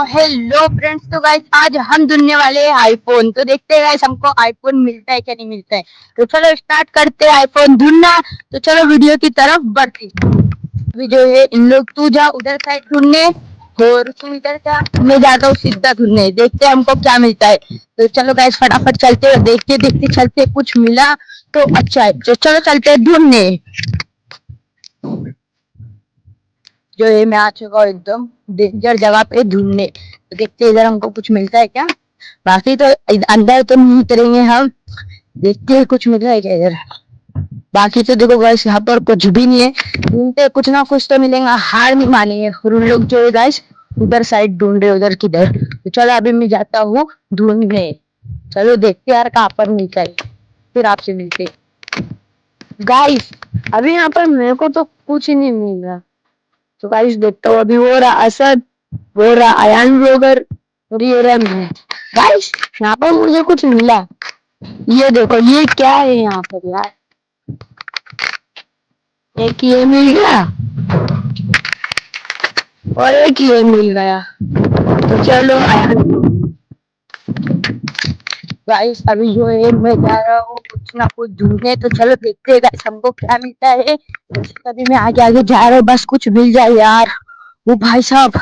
Hello friends. तो guys आज हम ढूंढने वाले हैं आईफोन। तो देखते हैं गाइस हमको आईफोन मिलता है क्या नहीं मिलता है। तो चलो स्टार्ट करते हैं आईफोन ढूंढना। तो चलो वीडियो की तरफ बढ़ते। वीडियो है इन लोग, तू जा उधर साइड ढूंढने और तू इधर जा, मैं जाता हूँ सीधा ढूंढने। देखते हैं हमको क्या मिलता है। तो चलो गाइस फटाफट चलते हैं, देखते देखते चलते, कुछ मिला तो अच्छा है। तो चलो चलते हैं ढूंढने। जो है मैं आ चुका हूँ एकदम डेंजर जगह पे ढूंढने। तो देखते इधर हमको कुछ मिलता है क्या। बाकी तो अंदर तो नहीं उतरेंगे हम, देखते हैं कुछ मिल रहा है क्या इधर। बाकी तो देखो गाइस यहाँ पर कुछ भी नहीं है, ढूंढते कुछ ना कुछ तो मिलेगा, हार नहीं मानेंगे। और उन लोग जो है गाइस उधर साइड ढूंढ रहे, उधर किधर। तो चलो अभी मैं जाता हूँ ढूंढने। चलो देखते यार कहाँ पर मिलता है, फिर आपसे मिलते गाइस। अभी यहाँ पर मेरे को तो कुछ ही नहीं मिल रहा। तो गाइस देखता हूँ, अभी वो रहा असद, वो रहा अयान ब्लॉगर और ये रहा मैं। गाइस यहाँ पर मुझे कुछ मिला, ये देखो ये क्या है यहाँ पर यार। एक ये मिल गया और एक ये मिल गया। तो चलो अयान गाइस अभी जो है मैं जा रहा हूँ कुछ ना कुछ ढूंढने। तो चलो देखते हैं गाइस हमको क्या मिलता है। तभी मैं आगे आगे जा रहा हूँ, बस कुछ मिल जाए यार। वो भाई साहब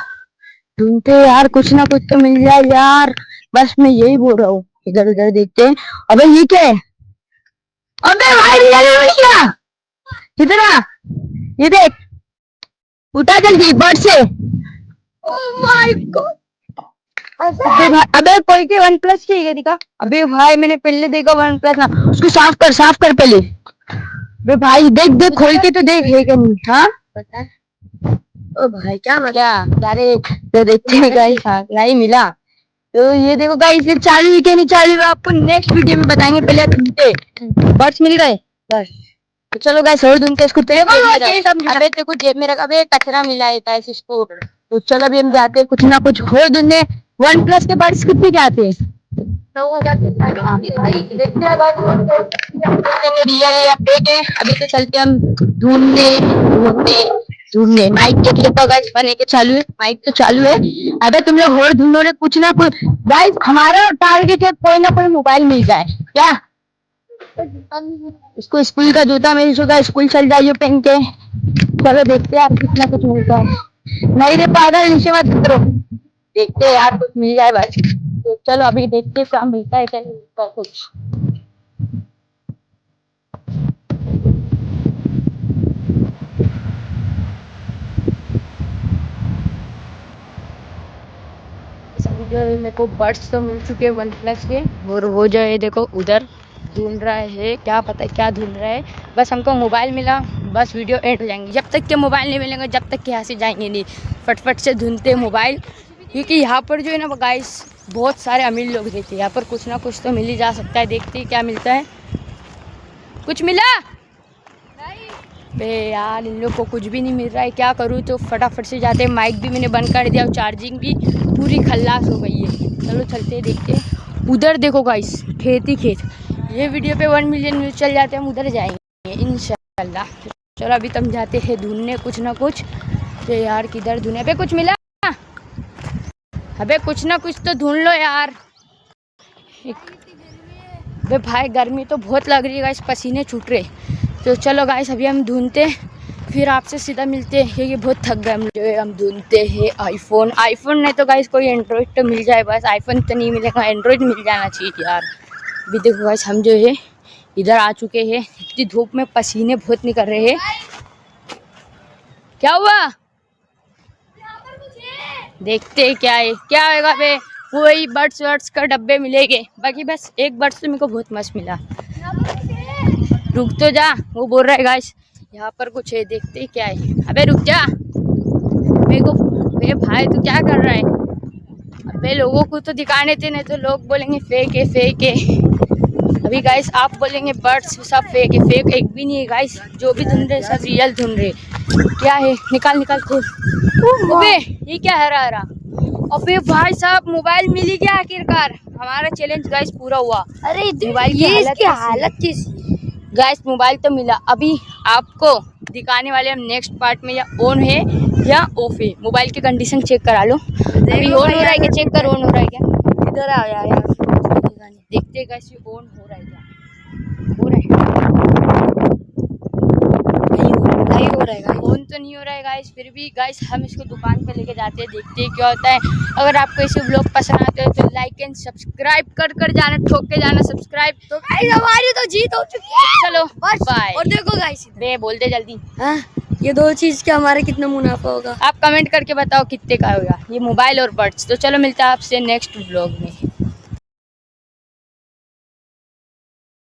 ढूंढते यार, कुछ ना कुछ तो मिल जाए यार, बस मैं यही बोल रहा हूँ। इधर उधर देखते हैं। अबे ये क्या है, अबे भाई भैया इधर आ, ये देख, उठा जल्दी बर्ड से। Oh my God. अबे कोई के वन प्लस की है दिखा। अबे भाई मैंने पहले देखा वन प्लस ना, उसको साफ कर पहले। अबे भाई देख देख खोल के तो देख है क्या नहीं। हाँ पता, ओ भाई क्या क्या डायरेक्ट तो देखते हैं गाइस। हाँ नहीं मिला। तो ये देखो गाइस ये चालू है क्या नहीं चालू है, आपको नेक्स्ट वीडियो में बताएंगे। पहले ढूंढते बर्ड्स मिल गए बस। तो चलो गाइस और ढूंढते इसको। अबे देखो जेब में रखा, अबे कचरा मिला है इसको। तो चलो अभी हम जाते हैं कुछ ना कुछ और ढूंढने। वन प्लस के बर्ड्स कितने के आते हैं। तो देखते हैं अभी तो चलते हम ढूंढने ढूंढने ढूंढने। माइक चेक लेता गाइस, बने के चालू है, माइक तो चालू है। अबे तुम लोग और ढूंढो रे कुछ ना कुछ। गाइस हमारा टारगेट है कोई ना कोई मोबाइल मिल जाए क्या। इसको स्कूल का जूता मेरी सोचा स्कूल चल जाइए पहन के। चलो देखते हैं यार कितना कुछ मिलता है। नहीं रे पागल नीचे मत करो, देखते हैं यार कुछ मिल जाए बस। तो चलो अभी देखते हैं क्या मिलता है क्या नहीं मिलता कुछ। जो मेरे को बर्ड्स तो मिल चुके हैं वन प्लस के, और वो जो है देखो उधर ढूंढ रहा है, क्या पता है क्या ढूंढ रहा है। बस हमको मोबाइल मिला, बस वीडियो एंड हो जाएंगी। जब तक के मोबाइल नहीं मिलेंगे जब तक के यहाँ से जाएंगे नहीं। फटफट से ढूंढते मोबाइल, क्योंकि यहाँ पर जो है ना गाइस बहुत सारे अमीर लोग रहते हैं। यहाँ पर कुछ ना कुछ तो मिल ही जा सकता है। देखते हैं क्या मिलता है। कुछ मिला बे यार, इन लोग को कुछ भी नहीं मिल रहा है, क्या करूँ। तो फटाफट से जाते हैं। माइक भी मैंने बंद कर दिया और चार्जिंग भी पूरी खल्लास हो गई है। चलो चलते हैं देखते हैं। उधर देखो गाइस खेत ही खेत। ये वीडियो पे 1 मिलियन व्यूज चल जाते हैं, हम उधर जाएंगे इंशाल्लाह। चलो अभी तुम जाते हैं ढूंढने कुछ ना कुछ। तो यार किधर ढूंढे, अबे कुछ मिला, अबे कुछ ना कुछ तो ढूंढ लो यार। अबे भाई गर्मी तो बहुत लग रही है गाइस, पसीने छूट रहे। तो चलो गाइस अभी हम ढूंढते फिर आपसे सीधा मिलते हैं, क्योंकि बहुत थक गए हम। जो है हम ढूंढते हैं आईफोन। आईफोन नहीं तो गाइस कोई एंड्रॉइड तो मिल जाए बस। आईफोन तो नहीं मिलेगा, एंड्रॉइड मिल जाना चाहिए यार। अभी देखो गाइस हम जो है इधर आ चुके हैं। इतनी धूप में पसीने बहुत निकल रहे हैं। क्या हुआ देखते हैं क्या है क्या होगा बे। वही बर्ड्स वर्ड्स का डब्बे मिलेंगे, बाकी बस एक बर्ड्स तो मेरे को बहुत मस्त मिला। रुक तो जा, वो बोल रहा है गाइस यहाँ पर कुछ है, देखते क्या है। अबे रुक जा, मेरे को मेरे भाई तू क्या कर रहा है। अबे लोगों को तो दिखाने थे, नहीं तो लोग बोलेंगे फेक है फेक है। अभी गाइस आप बोलेंगे बर्ड्स सब फेक है, फेक एक भी नहीं है गाइस। जो भी ढूंढ रहे सब रियल ढूंढ रहे। क्या है निकाल निकाल खोल। अबे ये क्या हरा हरा। अबे भाई साहब मोबाइल मिल ही गया आखिरकार। हमारा चैलेंज गाइस पूरा हुआ। अरे मोबाइल की हालत कैसी गाइस, मोबाइल तो मिला। अभी आपको दिखाने वाले हम नेक्स्ट पार्ट में, या ऑन है या ऑफ है। मोबाइल की कंडीशन चेक करा लो, अभी ऑन हो रहा है क्या, चेक कर ऑन हो रहा है क्या। इधर आ यार, देखते गाइस ये ऑन हो रहा है क्या, हो रहा है, नहीं हो रहा है, ऑन तो नहीं हो रहा है गाइस। फिर भी गाइस हम इसको दुकान पे लेके जाते हैं, देखते हैं क्या होता है। अगर आपको ऐसे ब्लॉग पसंद आते हैं तो लाइक एंड सब्सक्राइब कर जाना, ठोक के जाना सब्सक्राइब। तो गाइस हमारी तो जीत हो चुकी है, चलो बाय। और देखो गाइस, बे बोलते जल्दी, हाँ ये 2 चीज का हमारे कितना मुनाफा होगा, आप कमेंट करके बताओ कितने का होगा ये मोबाइल और बर्ड्स। तो चलो मिलता है आपसे नेक्स्ट ब्लॉग में।